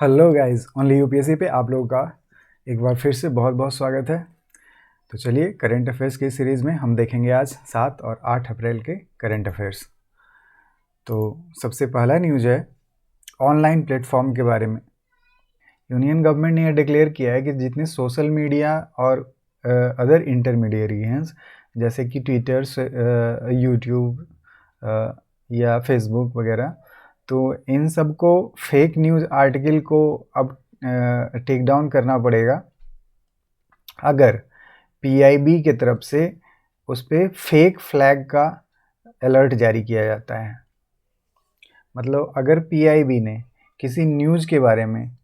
Hello guys, only UPSC पे आप लोगों का एक बार फिर से बहुत बहुत स्वागत है। तो चलिए, करंट अफेयर्स की सीरीज़ में हम देखेंगे आज 7 और 8 अप्रैल के करंट अफेयर्स। तो सबसे पहला न्यूज़ है ऑनलाइन प्लेटफॉर्म के बारे में। यूनियन गवर्नमेंट ने यह डिक्लेयर किया है कि जितने सोशल मीडिया और अदर इंटरमीडिएरी हैं, जैसे कि ट्विटर्स, यूट्यूब या फेसबुक वगैरह, तो इन सब को फेक न्यूज़ आर्टिकल को अब टेक डाउन करना पड़ेगा अगर पीआईबी के तरफ से उस पर फेक फ्लैग का अलर्ट जारी किया जाता है। मतलब अगर पीआईबी ने किसी न्यूज़ के बारे में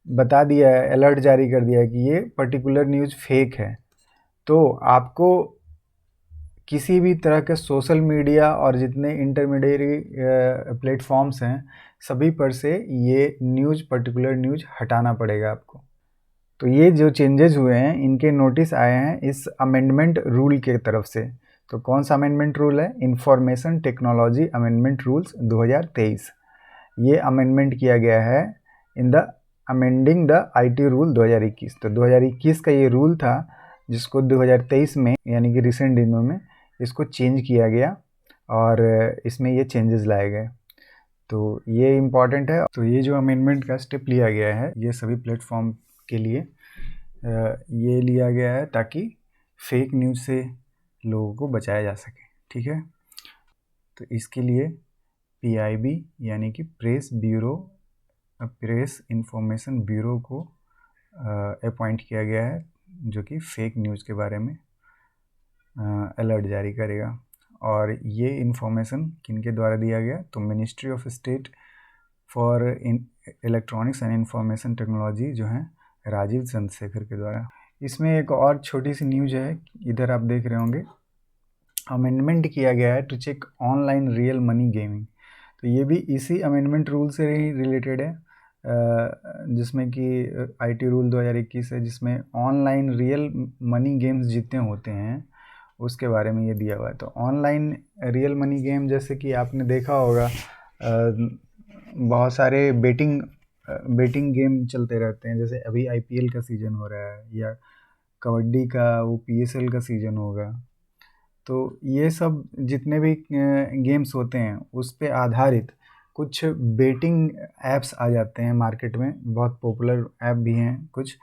बता दिया है, अलर्ट जारी कर दिया है कि ये पर्टिकुलर न्यूज़ फेक है, तो आपको किसी भी तरह के सोशल मीडिया और जितने इंटरमीडिएरी प्लेटफॉर्म्स हैं, सभी पर से ये पर्टिकुलर न्यूज़ हटाना पड़ेगा आपको। तो ये जो चेंजेस हुए हैं, इनके नोटिस आए हैं इस अमेंडमेंट रूल के तरफ से। तो कौन सा अमेंडमेंट रूल है? Information technology amendment rules 2023। ये अमेंडमेंट किया गया है in the amending the IT rule 2021। तो 2021 का ये रूल था जिसको 2023 में, यानी कि रिसेंट दिनों में, इसको चेंज किया गया और इसमें ये चेंजेस लाए गए। तो ये इम्पॉर्टेंट है। तो ये जो अमेंडमेंट का स्टेप लिया गया है, ये सभी प्लेटफॉर्म के लिए ये लिया गया है ताकि फेक न्यूज़ से लोगों को बचाया जा सके। ठीक है, तो इसके लिए पीआईबी यानी कि प्रेस इंफॉर्मेशन ब्यूरो को अपॉइंट किया गया है, जो कि फेक न्यूज़ के बारे में अलर्ट जारी करेगा। और ये इन्फॉर्मेशन किनके द्वारा दिया गया? तो ministry of state for electronics and information technology जो है राजीव चंद्रशेखर के द्वारा। इसमें एक और छोटी सी न्यूज़ है, इधर आप देख रहे होंगे, अमेंडमेंट किया गया है to check online real money gaming. तो ये भी इसी अमेंडमेंट रूल से ही रिलेटेड है, जिसमें कि आईटी रूल 2021 है, जिसमें ऑनलाइन रियल मनी गेम्स जितने होते हैं उसके बारे में ये दिया हुआ है। तो ऑनलाइन रियल मनी गेम, जैसे कि आपने देखा होगा, बहुत सारे बेटिंग गेम चलते रहते हैं। जैसे अभी आईपीएल का सीज़न हो रहा है या कबड्डी का वो पीएसएल का सीज़न होगा। तो ये सब जितने भी गेम्स होते हैं उस पे आधारित कुछ बेटिंग ऐप्स आ जाते हैं मार्केट में। बहुत पॉपुलर ऐप भी हैं कुछ।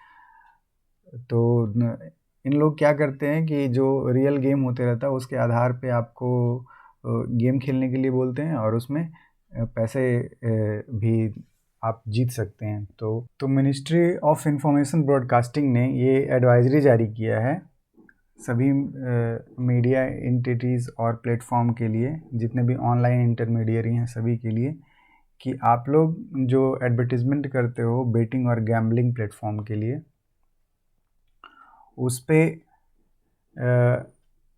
तो इन लोग क्या करते हैं कि जो रियल गेम होते रहता है उसके आधार पे आपको गेम खेलने के लिए बोलते हैं और उसमें पैसे भी आप जीत सकते हैं। तो मिनिस्ट्री ऑफ इंफॉर्मेशन ब्रॉडकास्टिंग ने ये एडवाइजरी जारी किया है सभी मीडिया एंटिटीज़ और प्लेटफॉर्म के लिए, जितने भी ऑनलाइन इंटरमीडियरी हैं सभी के लिए, कि आप लोग जो एडवर्टीज़मेंट करते हो बेटिंग और गैम्बलिंग प्लेटफॉर्म के लिए, उस पे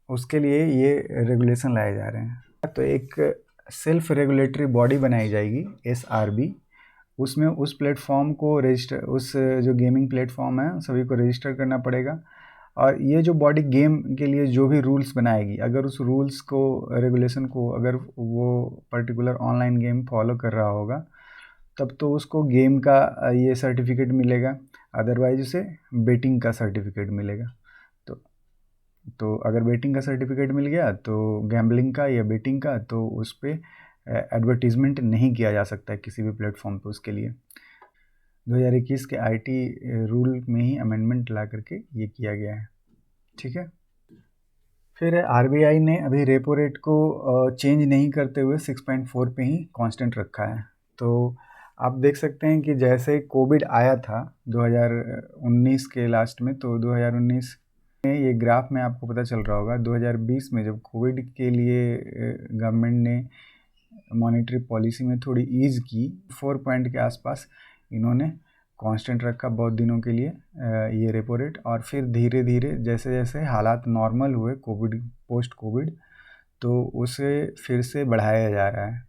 उसके लिए ये रेगुलेशन लाए जा रहे हैं। तो एक सेल्फ रेगुलेटरी बॉडी बनाई जाएगी, एसआरबी। उसमें उस प्लेटफॉर्म को रजिस्टर, उस जो गेमिंग प्लेटफॉर्म है सभी को रजिस्टर करना पड़ेगा। और ये जो बॉडी गेम के लिए जो भी रूल्स बनाएगी, अगर उस रूल्स को, रेगुलेशन को, अगर वो पर्टिकुलर ऑनलाइन गेम फॉलो कर रहा होगा, तब तो उसको गेम का ये सर्टिफिकेट मिलेगा, अदरवाइज उसे बेटिंग का सर्टिफिकेट मिलेगा। तो अगर बेटिंग का सर्टिफिकेट मिल गया तो गैम्बलिंग का या बेटिंग का, तो उस पर एडवर्टीज़मेंट नहीं किया जा सकता है किसी भी प्लेटफॉर्म पे उसके लिए। 2021 के आईटी रूल में ही अमेंडमेंट ला करके ये किया गया है। ठीक है, फिर आरबीआई ने अभी रेपो रेट को चेंज नहीं करते हुए 6.4 पे ही कांस्टेंट रखा है। तो आप देख सकते हैं कि जैसे कोविड आया था 2019 के लास्ट में, तो 2019 में ये ग्राफ में आपको पता चल रहा होगा, 2020 में जब कोविड के लिए गवर्नमेंट ने मॉनेटरी पॉलिसी में थोड़ी ईज़ की, 4 पॉइंट के आसपास इन्होंने कांस्टेंट रखा बहुत दिनों के लिए ये रेपो रेट। और फिर धीरे धीरे जैसे जैसे हालात नॉर्मल हुए कोविड, पोस्ट कोविड, तो उसे फिर से बढ़ाया जा रहा है।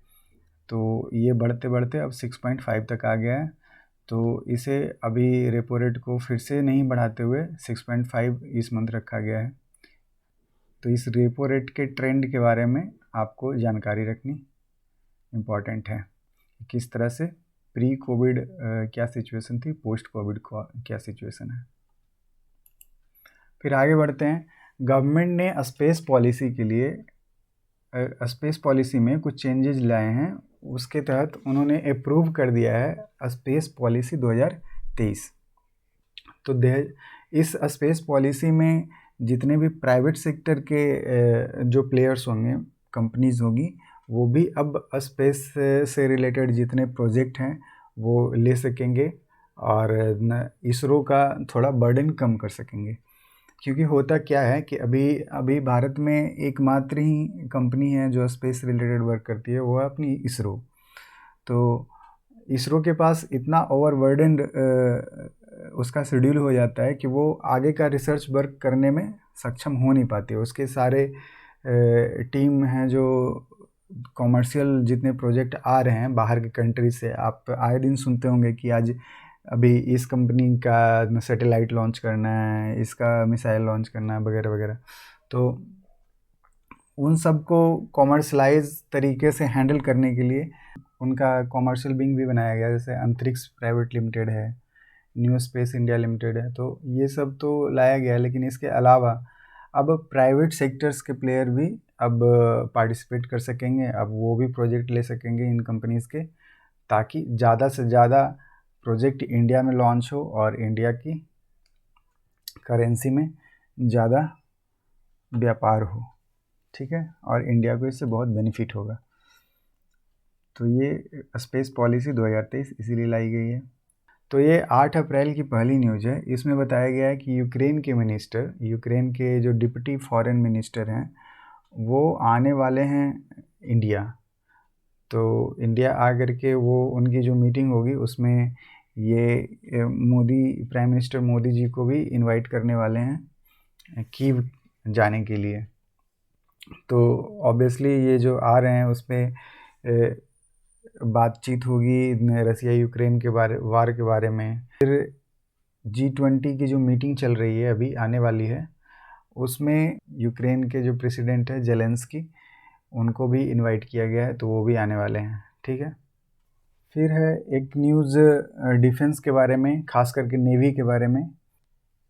तो ये बढ़ते बढ़ते अब 6.5 तक आ गया है। तो इसे अभी रेपो रेट को फिर से नहीं बढ़ाते हुए 6.5 इस मंथ रखा गया है। तो इस रेपो रेट के ट्रेंड के बारे में आपको जानकारी रखनी इम्पॉर्टेंट है, किस तरह से प्री कोविड क्या सिचुएशन थी, पोस्ट कोविड क्या सिचुएशन है। फिर आगे बढ़ते हैं। गवर्नमेंट ने स्पेस पॉलिसी के लिए स्पेस पॉलिसी में कुछ चेंजेस लाए हैं। उसके तहत उन्होंने अप्रूव कर दिया है स्पेस पॉलिसी 2023। तो इस स्पेस पॉलिसी में जितने भी प्राइवेट सेक्टर के जो प्लेयर्स होंगे, कंपनीज होंगी, वो भी अब स्पेस से रिलेटेड जितने प्रोजेक्ट हैं वो ले सकेंगे और इसरो का थोड़ा बर्डन कम कर सकेंगे। क्योंकि होता क्या है कि अभी भारत में एकमात्र ही कंपनी है जो स्पेस रिलेटेड वर्क करती है, वो है अपनी इसरो। तो इसरो के पास इतना ओवरबर्डन उसका शेड्यूल हो जाता है कि वो आगे का रिसर्च वर्क करने में सक्षम हो नहीं पाती। उसके सारे टीम हैं जो कॉमर्शियल जितने प्रोजेक्ट आ रहे हैं बाहर के कंट्री से, आप आए दिन सुनते होंगे कि आज अभी इस कंपनी का सैटेलाइट लॉन्च करना है, इसका मिसाइल लॉन्च करना है, वगैरह वगैरह। तो उन सब को कॉमर्शलाइज तरीके से हैंडल करने के लिए उनका कॉमर्शियल विंग भी बनाया गया, जैसे अंतरिक्ष प्राइवेट लिमिटेड है, न्यू स्पेस इंडिया लिमिटेड है। तो ये सब तो लाया गया है, लेकिन इसके अलावा अब प्राइवेट सेक्टर्स के प्लेयर भी अब पार्टिसिपेट कर सकेंगे। अब वो भी प्रोजेक्ट ले सकेंगे इन कंपनीज़ के, ताकि ज़्यादा से ज़्यादा प्रोजेक्ट इंडिया में लॉन्च हो और इंडिया की करेंसी में ज़्यादा व्यापार हो, ठीक है, और इंडिया को इससे बहुत बेनिफिट होगा। तो ये स्पेस पॉलिसी 2023 इसीलिए लाई गई है। तो ये 8 अप्रैल की पहली न्यूज़ है। इसमें बताया गया है कि यूक्रेन के जो डिप्टी फॉरेन मिनिस्टर हैं वो आने वाले हैं इंडिया। तो इंडिया आकर के वो उनकी जो मीटिंग होगी उसमें ये प्राइम मिनिस्टर मोदी जी को भी इनवाइट करने वाले हैं कीव जाने के लिए। तो ऑब्वियसली ये जो आ रहे हैं उसमें बातचीत होगी रसिया यूक्रेन के वार के बारे में। फिर G20 की जो मीटिंग चल रही है अभी आने वाली है, उसमें यूक्रेन के जो प्रेसिडेंट है जेलेंस्की, उनको भी इनवाइट किया गया है, तो वो भी आने वाले हैं, ठीक है। फिर है एक न्यूज़ डिफेंस के बारे में, खास करके नेवी के बारे में।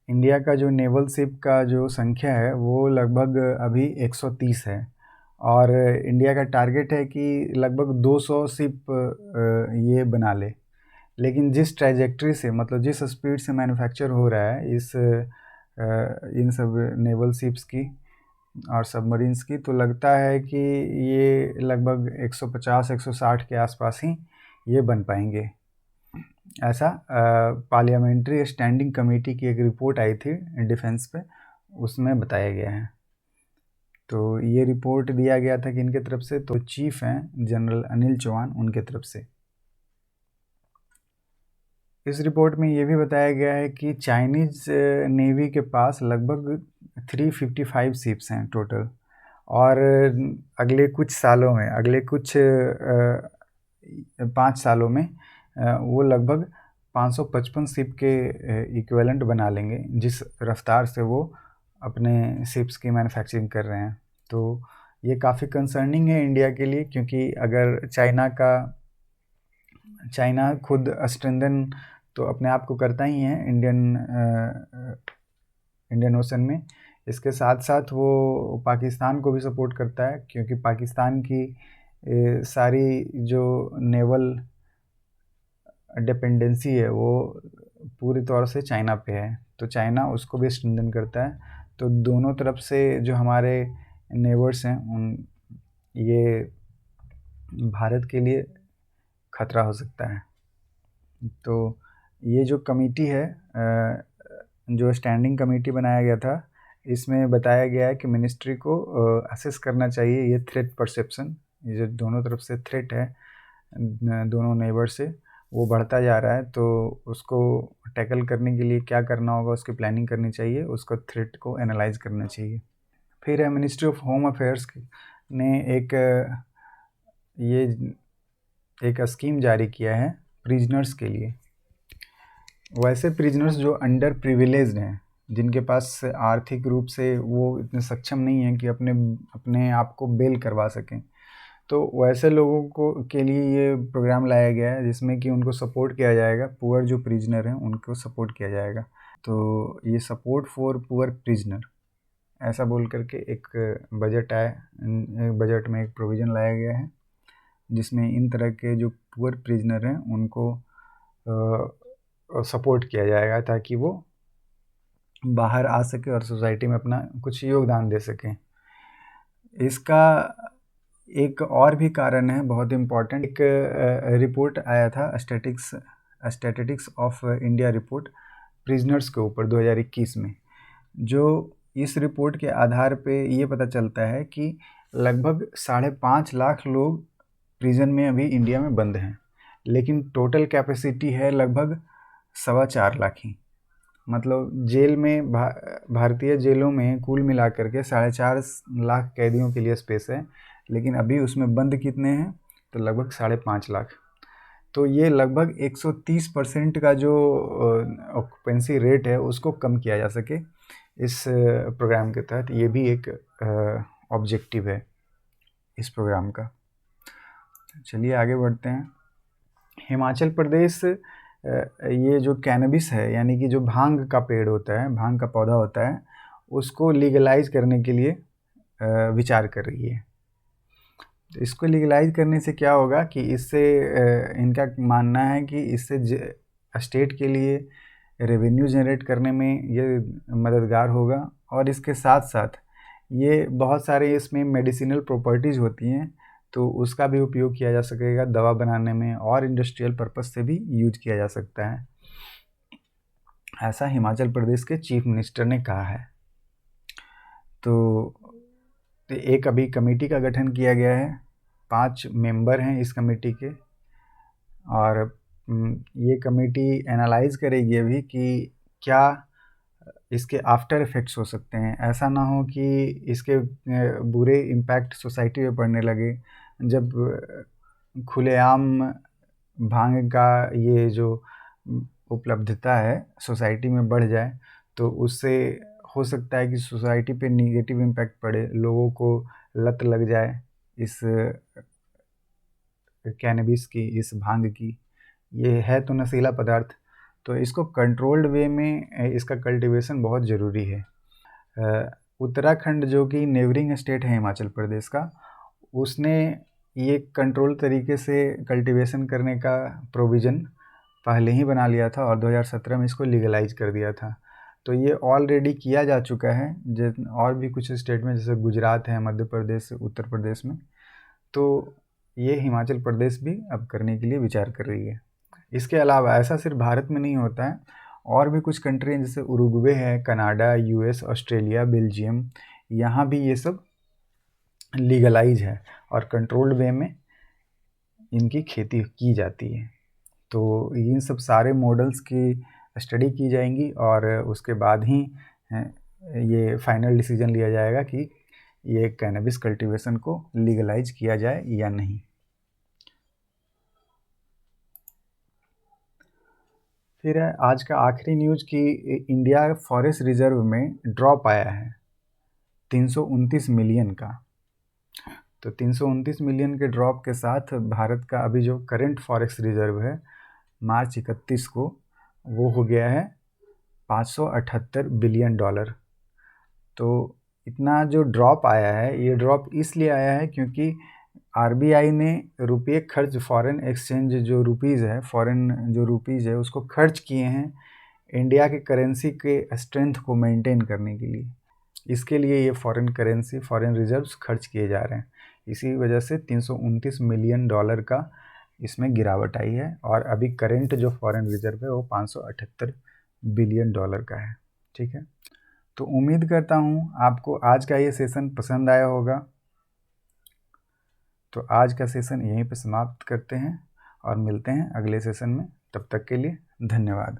इंडिया का जो नेवल शिप का जो संख्या है वो लगभग अभी 130 है और इंडिया का टारगेट है कि लगभग 200 शिप ये बना ले। लेकिन जिस ट्रैजेक्टरी से, मतलब जिस स्पीड से मैन्युफैक्चर हो रहा है इन सब नेवल शिप्स की और सबमरीन्स की, तो लगता है कि ये लगभग 150-160 के आसपास ही ये बन पाएंगे। ऐसा पार्लियामेंट्री स्टैंडिंग कमेटी की एक रिपोर्ट आई थी डिफेंस पे, उसमें बताया गया है। तो ये रिपोर्ट दिया गया था कि इनके तरफ से, तो चीफ हैं जनरल अनिल चौहान, उनके तरफ से। इस रिपोर्ट में ये भी बताया गया है कि चाइनीज़ नेवी के पास लगभग 355 शिप्स हैं टोटल, और अगले कुछ 5 सालों में वो लगभग 555 शिप के इक्विवेलेंट बना लेंगे, जिस रफ्तार से वो अपने शिप्स की मैन्युफैक्चरिंग कर रहे हैं। तो ये काफ़ी कंसर्निंग है इंडिया के लिए, क्योंकि अगर चाइना खुद स्ट्रेंथन तो अपने आप को करता ही है इंडियन ओशन में, इसके साथ साथ वो पाकिस्तान को भी सपोर्ट करता है, क्योंकि पाकिस्तान की सारी जो नेवल डिपेंडेंसी है वो पूरी तौर से चाइना पे है, तो चाइना उसको भी स्ट्रेंथन करता है। तो दोनों तरफ से जो हमारे नेबर्स हैं ये भारत के लिए खतरा हो सकता है। तो ये जो कमेटी है, जो स्टैंडिंग कमेटी बनाया गया था, इसमें बताया गया है कि मिनिस्ट्री को असेस करना चाहिए ये थ्रेट परसेप्शन, ये जो दोनों तरफ से थ्रेट है दोनों नेबर से वो बढ़ता जा रहा है, तो उसको टैकल करने के लिए क्या करना होगा, उसकी प्लानिंग करनी चाहिए, उसका थ्रेट को एनालाइज करना चाहिए। फिर है मिनिस्ट्री ऑफ होम अफेयर्स ने एक स्कीम जारी किया है प्रिजनर्स के लिए। वैसे प्रिजनर्स जो अंडर प्रिविलेज्ड हैं, जिनके पास आर्थिक रूप से वो इतने सक्षम नहीं हैं कि अपने आप को बेल करवा सकें, तो वैसे लोगों को के लिए ये प्रोग्राम लाया गया है जिसमें कि उनको सपोर्ट किया जाएगा, पुअर जो प्रिजनर हैं उनको सपोर्ट किया जाएगा। तो ये सपोर्ट फॉर पुअर प्रिजनर ऐसा बोल करके एक बजट आया, बजट में एक प्रोविज़न लाया गया है जिसमें इन तरह के जो पुअर प्रिजनर हैं उनको सपोर्ट किया जाएगा ताकि वो बाहर आ सके और सोसाइटी में अपना कुछ योगदान दे सकें। इसका एक और भी कारण है बहुत इम्पॉर्टेंट, एक रिपोर्ट आया था statistics of India report prisoners के ऊपर 2021 में, जो इस रिपोर्ट के आधार पे ये पता चलता है कि लगभग 5.5 लाख लोग प्रिजन में अभी इंडिया में बंद हैं, लेकिन टोटल कैपेसिटी है लगभग 4.25 लाख ही। मतलब जेल में भारतीय जेलों में कुल मिलाकर के 4.5 लाख कैदियों के लिए स्पेस है, लेकिन अभी उसमें बंद कितने हैं तो लगभग 5.5 लाख। तो ये लगभग 130% का जो ऑक्यूपेंसी रेट है उसको कम किया जा सके इस प्रोग्राम के तहत। ये भी एक ऑब्जेक्टिव है इस प्रोग्राम का। चलिए आगे बढ़ते हैं। हिमाचल प्रदेश ये जो कैनबिस है यानी कि जो भांग का पेड़ होता है, भांग का पौधा होता है, उसको लीगलाइज करने के लिए विचार कर रही है। तो इसको लीगलाइज करने से क्या होगा कि इससे इनका मानना है कि इससे स्टेट के लिए रेवेन्यू जनरेट करने में ये मददगार होगा, और इसके साथ साथ ये बहुत सारे इसमें मेडिसिनल प्रॉपर्टीज़ होती हैं तो उसका भी उपयोग किया जा सकेगा दवा बनाने में, और इंडस्ट्रियल पर्पस से भी यूज किया जा सकता है, ऐसा हिमाचल प्रदेश के चीफ मिनिस्टर ने कहा है। तो एक अभी कमेटी का गठन किया गया है, 5 मेंबर हैं इस कमेटी के, और ये कमेटी एनालाइज करेगी अभी कि क्या इसके आफ्टर इफ़ेक्ट्स हो सकते हैं। ऐसा ना हो कि इसके बुरे इम्पैक्ट सोसाइटी पे पड़ने लगे। जब खुलेआम भांग का ये जो उपलब्धता है सोसाइटी में बढ़ जाए तो उससे हो सकता है कि सोसाइटी पे निगेटिव इम्पैक्ट पड़े, लोगों को लत लग जाए इस कैनबिस की, इस भांग की। ये है तो नशीला पदार्थ, तो इसको कंट्रोल्ड वे में इसका कल्टीवेशन बहुत ज़रूरी है। उत्तराखंड जो कि नेबरिंग स्टेट है हिमाचल प्रदेश का, उसने ये कंट्रोल तरीके से कल्टीवेशन करने का प्रोविज़न पहले ही बना लिया था और 2017 में इसको लीगलाइज कर दिया था। तो ये ऑलरेडी किया जा चुका है और भी कुछ स्टेट में, जैसे गुजरात है, मध्य प्रदेश, उत्तर प्रदेश में। तो ये हिमाचल प्रदेश भी अब करने के लिए विचार कर रही है। इसके अलावा ऐसा सिर्फ भारत में नहीं होता है, और भी कुछ कंट्री हैं जैसे उरुग्वे है, कनाडा, यूएस, ऑस्ट्रेलिया, बेल्जियम, यहाँ भी ये सब लीगलाइज है और कंट्रोल्ड वे में इनकी खेती की जाती है। तो इन सब सारे मॉडल्स की स्टडी की जाएंगी और उसके बाद ही ये फाइनल डिसीजन लिया जाएगा कि ये कैनबिस कल्टीवेशन को लीगलाइज किया जाए या नहीं। फिर है आज का आखिरी न्यूज़ कि इंडिया फॉरेस्ट रिजर्व में ड्रॉप आया है 329 मिलियन का। तो 329 मिलियन के ड्रॉप के साथ भारत का अभी जो करंट फॉरेस्ट रिजर्व है मार्च 31 को, वो हो गया है $578 बिलियन। तो इतना जो ड्रॉप आया है, ये ड्रॉप इसलिए आया है क्योंकि आरबीआई ने रुपये खर्च, फॉरेन एक्सचेंज जो रुपीज़ है, फॉरेन जो रुपीज़ है उसको खर्च किए हैं इंडिया के करेंसी के स्ट्रेंथ को मेंटेन करने के लिए। इसके लिए ये फॉरेन करेंसी, फॉरेन रिजर्व्स खर्च किए जा रहे हैं। इसी वजह से $329 मिलियन का इसमें गिरावट आई है, और अभी करंट जो फॉरेन रिजर्व है वो $578 बिलियन का है। ठीक है, तो उम्मीद करता हूँ आपको आज का ये सेशन पसंद आया होगा। तो आज का सेशन यहीं पे समाप्त करते हैं और मिलते हैं अगले सेशन में। तब तक के लिए धन्यवाद।